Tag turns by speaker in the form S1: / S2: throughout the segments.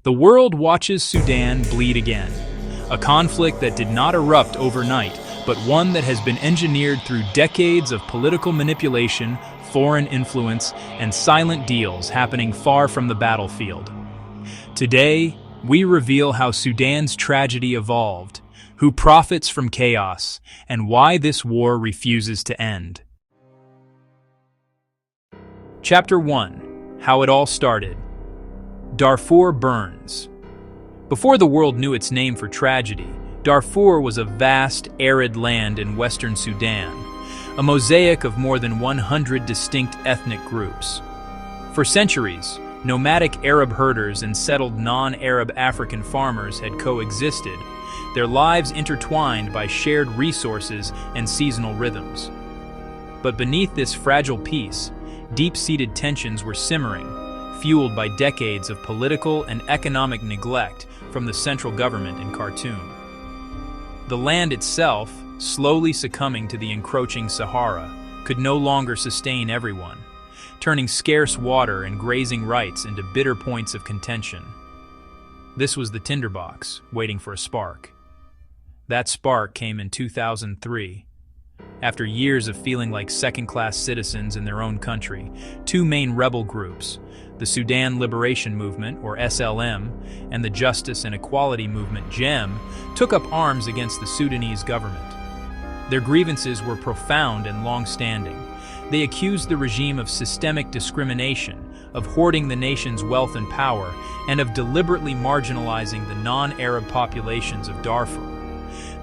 S1: The world watches Sudan bleed again, a conflict that did not erupt overnight, but one that has been engineered through decades of political manipulation, foreign influence, and silent deals happening far from the battlefield. Today, we reveal how Sudan's tragedy evolved, who profits from chaos, and why this war refuses to end. Chapter 1: How it all started. Darfur burns. Before the world knew its name for tragedy, Darfur was a vast, arid land in western Sudan, a mosaic of more than 100 distinct ethnic groups. For centuries, nomadic Arab herders and settled non-Arab African farmers had coexisted, their lives intertwined by shared resources and seasonal rhythms. But beneath this fragile peace, deep-seated tensions were simmering, fueled by decades of political and economic neglect from the central government in Khartoum. The land itself, slowly succumbing to the encroaching Sahara, could no longer sustain everyone, turning scarce water and grazing rights into bitter points of contention. This was the tinderbox, waiting for a spark. That spark came in 2003. After years of feeling like second-class citizens in their own country, two main rebel groups, the Sudan Liberation Movement, or SLM, and the Justice and Equality Movement, JEM, took up arms against the Sudanese government. Their grievances were profound and long-standing. They accused the regime of systemic discrimination, of hoarding the nation's wealth and power, and of deliberately marginalizing the non-Arab populations of Darfur.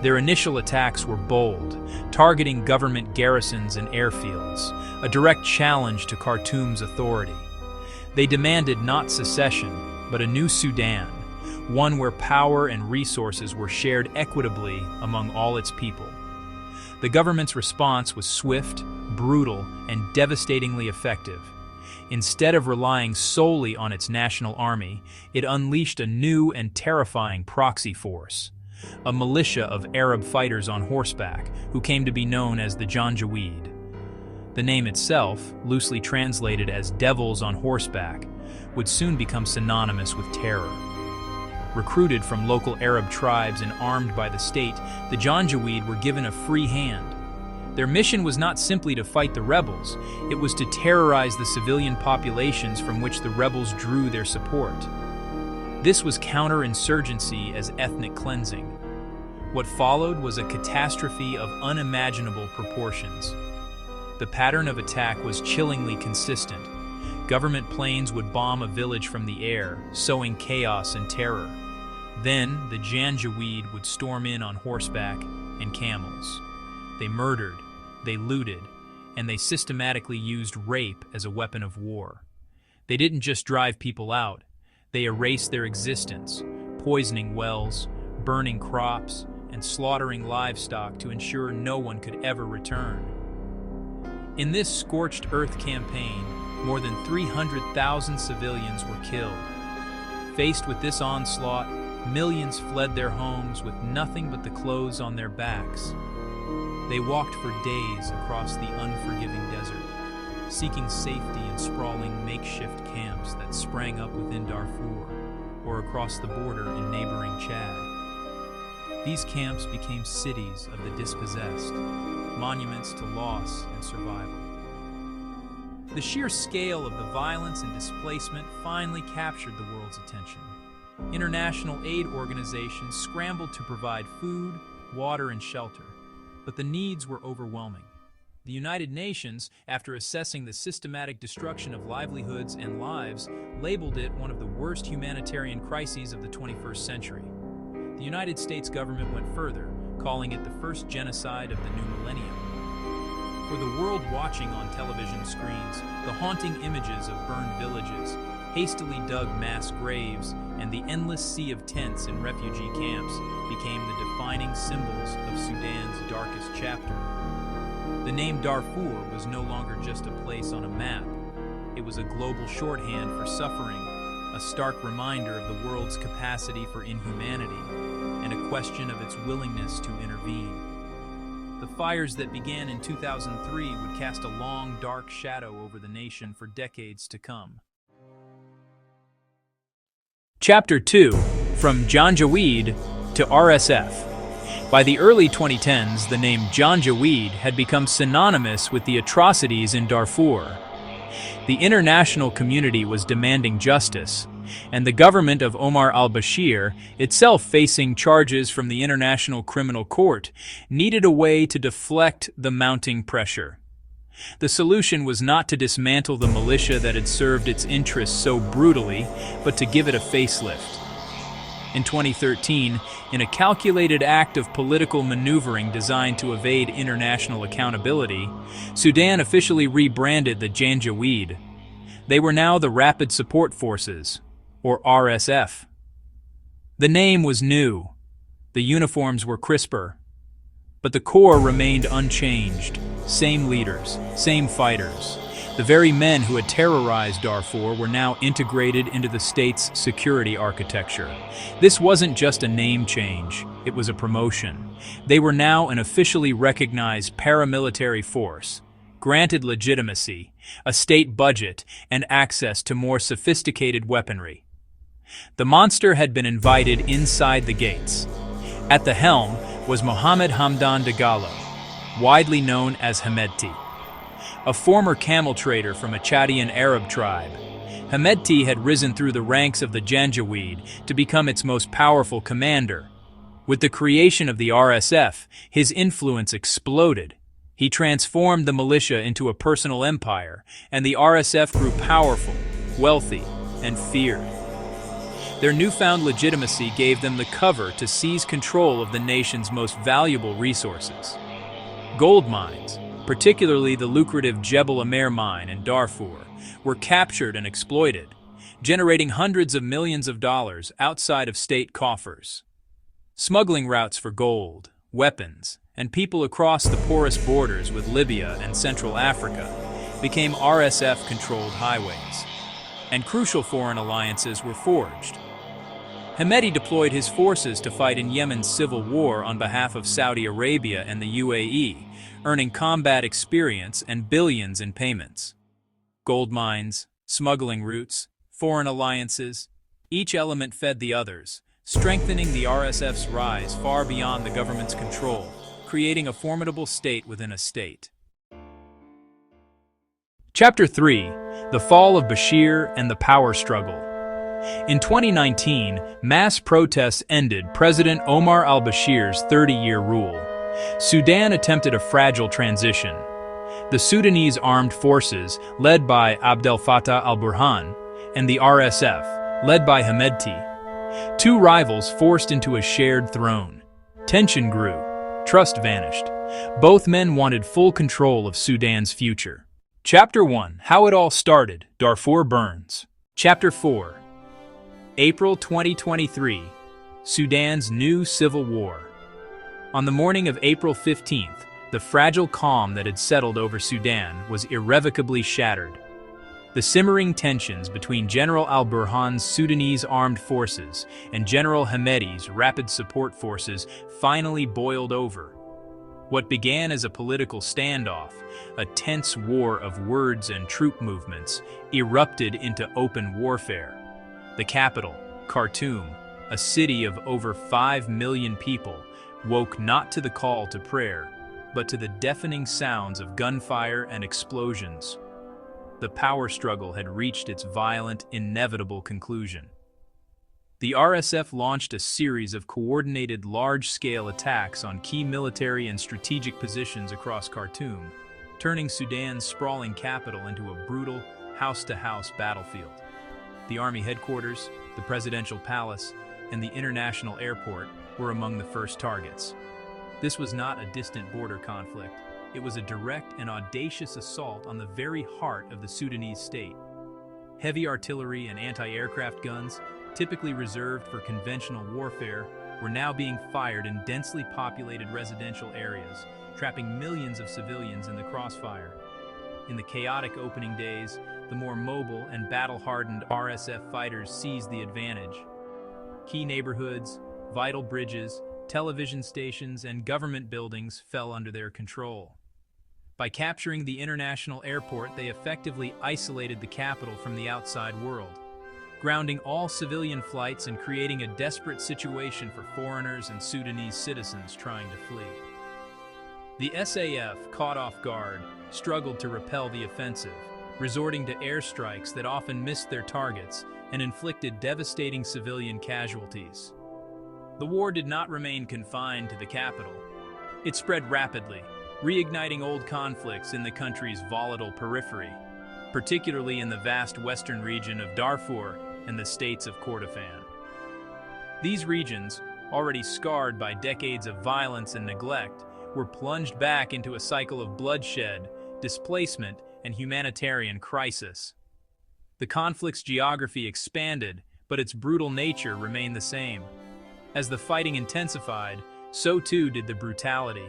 S1: Their initial attacks were bold, targeting government garrisons and airfields, a direct challenge to Khartoum's authority. They demanded not secession, but a new Sudan, one where power and resources were shared equitably among all its people. The government's response was swift, brutal, and devastatingly effective. Instead of relying solely on its national army, it unleashed a new and terrifying proxy force, a militia of Arab fighters on horseback who came to be known as the Janjaweed. The name itself, loosely translated as devils on horseback, would soon become synonymous with terror. Recruited from local Arab tribes and armed by the state, the Janjaweed were given a free hand. Their mission was not simply to fight the rebels, it was to terrorize the civilian populations from which the rebels drew their support. This was counterinsurgency as ethnic cleansing. What followed was a catastrophe of unimaginable proportions. The pattern of attack was chillingly consistent. Government planes would bomb a village from the air, sowing chaos and terror. Then, the Janjaweed would storm in on horseback and camels. They murdered, they looted, and they systematically used rape as a weapon of war. They didn't just drive people out, they erased their existence, poisoning wells, burning crops, and slaughtering livestock to ensure no one could ever return. In this scorched earth campaign, more than 300,000 civilians were killed. Faced with this onslaught, millions fled their homes with nothing but the clothes on their backs. They walked for days across the unforgiving desert, seeking safety in sprawling makeshift camps that sprang up within Darfur or across the border in neighboring Chad. These camps became cities of the dispossessed, monuments to loss and survival. The sheer scale of the violence and displacement finally captured the world's attention. International aid organizations scrambled to provide food, water, and shelter, but the needs were overwhelming. The United Nations, after assessing the systematic destruction of livelihoods and lives, labeled it one of the worst humanitarian crises of the 21st century. The United States government went further, calling it the first genocide of the new millennium. For the world watching on television screens, the haunting images of burned villages, hastily dug mass graves, and the endless sea of tents in refugee camps became the defining symbols of Sudan's darkest chapter. The name Darfur was no longer just a place on a map. It was a global shorthand for suffering, a stark reminder of the world's capacity for inhumanity, and a question of its willingness to intervene. The fires that began in 2003 would cast a long, dark shadow over the nation for decades to come. Chapter 2, From Janjaweed to RSF. By the early 2010s, the name Janjaweed had become synonymous with the atrocities in Darfur. The international community was demanding justice, and the government of Omar al-Bashir, itself facing charges from the International Criminal Court, needed a way to deflect the mounting pressure. The solution was not to dismantle the militia that had served its interests so brutally, but to give it a facelift. In 2013, in a calculated act of political maneuvering designed to evade international accountability, Sudan officially rebranded the Janjaweed. They were now the Rapid Support Forces, or RSF. The name was new, the uniforms were crisper, but the core remained unchanged. Same leaders, same fighters. The very men who had terrorized Darfur were now integrated into the state's security architecture. This wasn't just a name change, it was a promotion. They were now an officially recognized paramilitary force, granted legitimacy, a state budget, and access to more sophisticated weaponry. The monster had been invited inside the gates. At the helm was Mohammed Hamdan Dagalo, widely known as Hemedti, a former camel trader from a Chadian Arab tribe. Hemedti had risen through the ranks of the Janjaweed to become its most powerful commander. With the creation of the RSF, his influence exploded. He transformed the militia into a personal empire, and the RSF grew powerful, wealthy, and feared. Their newfound legitimacy gave them the cover to seize control of the nation's most valuable resources. Gold mines, particularly the lucrative Jebel Amer mine in Darfur, were captured and exploited, generating hundreds of millions of dollars outside of state coffers. Smuggling routes for gold, weapons, and people across the porous borders with Libya and Central Africa became RSF-controlled highways, and crucial foreign alliances were forged. Hemedti deployed his forces to fight in Yemen's civil war on behalf of Saudi Arabia and the UAE, earning combat experience and billions in payments. Gold mines, smuggling routes, foreign alliances, each element fed the others, strengthening the RSF's rise far beyond the government's control, creating a formidable state within a state. Chapter 3, The Fall of Bashir and the Power Struggle. In 2019, mass protests ended President Omar al-Bashir's 30-year rule. Sudan attempted a fragile transition. The Sudanese armed forces, led by Abdel Fattah al-Burhan, and the RSF, led by Hemedti, two rivals forced into a shared throne. Tension grew. Trust vanished. Both men wanted full control of Sudan's future. Chapter 1, How It All Started, Darfur Burns. Chapter 4, April 2023, Sudan's new civil war. On the morning of April 15th, the fragile calm that had settled over Sudan was irrevocably shattered. The simmering tensions between General al-Burhan's Sudanese armed forces and General Hemedti's Rapid Support Forces finally boiled over. What began as a political standoff, a tense war of words and troop movements, erupted into open warfare. The capital, Khartoum, a city of over 5 million people, woke not to the call to prayer, but to the deafening sounds of gunfire and explosions. The power struggle had reached its violent, inevitable conclusion. The RSF launched a series of coordinated large-scale attacks on key military and strategic positions across Khartoum, turning Sudan's sprawling capital into a brutal, house-to-house battlefield. The army headquarters, the presidential palace, and the international airport were among the first targets. This was not a distant border conflict. It was a direct and audacious assault on the very heart of the Sudanese state. Heavy artillery and anti-aircraft guns, typically reserved for conventional warfare, were now being fired in densely populated residential areas, trapping millions of civilians in the crossfire. In the chaotic opening days, the more mobile and battle-hardened RSF fighters seized the advantage. Key neighborhoods, vital bridges, television stations, and government buildings fell under their control. By capturing the international airport, they effectively isolated the capital from the outside world. grounding all civilian flights and creating a desperate situation for foreigners and Sudanese citizens trying to flee. The SAF, caught off guard, struggled to repel the offensive, resorting to airstrikes that often missed their targets and inflicted devastating civilian casualties. The war did not remain confined to the capital. It spread rapidly, reigniting old conflicts in the country's volatile periphery, particularly in the vast western region of Darfur and the states of Kordofan. These regions, already scarred by decades of violence and neglect, were plunged back into a cycle of bloodshed, displacement, and humanitarian crisis. The conflict's geography expanded, but its brutal nature remained the same. As the fighting intensified, so too did the brutality.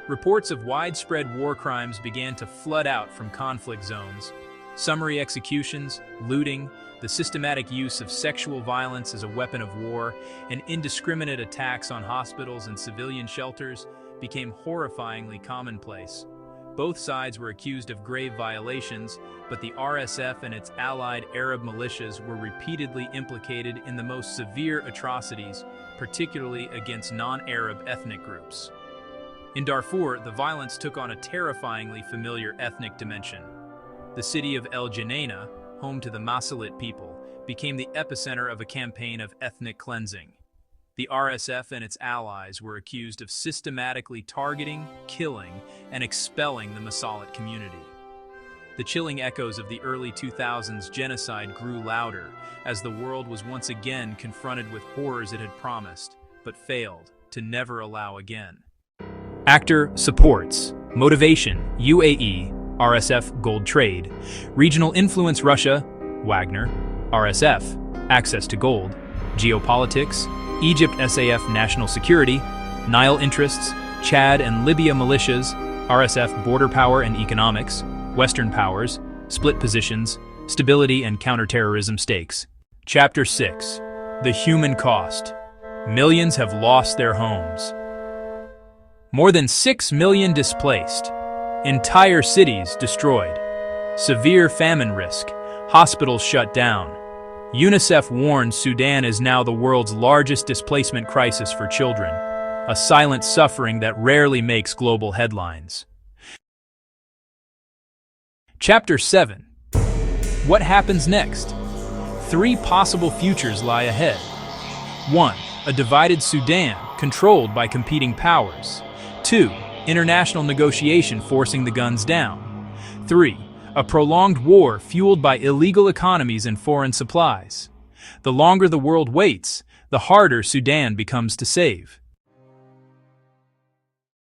S1: Reports of widespread war crimes began to flood out from conflict zones. Summary executions, looting, the systematic use of sexual violence as a weapon of war, and indiscriminate attacks on hospitals and civilian shelters became horrifyingly commonplace. Both sides were accused of grave violations, but the RSF and its allied Arab militias were repeatedly implicated in the most severe atrocities, particularly against non-Arab ethnic groups. In Darfur, the violence took on a terrifyingly familiar ethnic dimension. The city of El Geneina, home to the Masalit people, became the epicenter of a campaign of ethnic cleansing. The RSF and its allies were accused of systematically targeting, killing, and expelling the Masalit community. The chilling echoes of the early 2000s genocide grew louder as the world was once again confronted with horrors it had promised, but failed to never allow again. Actor supports. Motivation: UAE, RSF gold trade. Regional influence: Russia, Wagner, RSF, access to gold. Geopolitics: Egypt, SAF, national security. Nile interests: Chad and Libya militias, RSF, border power and economics. Western powers: split positions, stability and counterterrorism stakes. Chapter 6. The human cost. Millions have lost their homes. More than 6 million displaced. Entire cities destroyed. Severe famine risk. Hospitals shut down. UNICEF warns Sudan is now the world's largest displacement crisis for children, a silent suffering that rarely makes global headlines. Chapter 7. What happens next? 3 possible futures lie ahead. 1. A divided Sudan, controlled by competing powers. 2. International negotiation forcing the guns down. 3. A prolonged war fueled by illegal economies and foreign supplies. The longer the world waits, the harder Sudan becomes to save.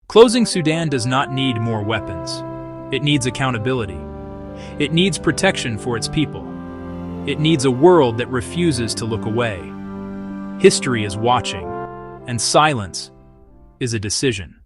S1: Closing Sudan does not need more weapons. It needs accountability. It needs protection for its people. It needs a world that refuses to look away. History is watching, and silence is a decision.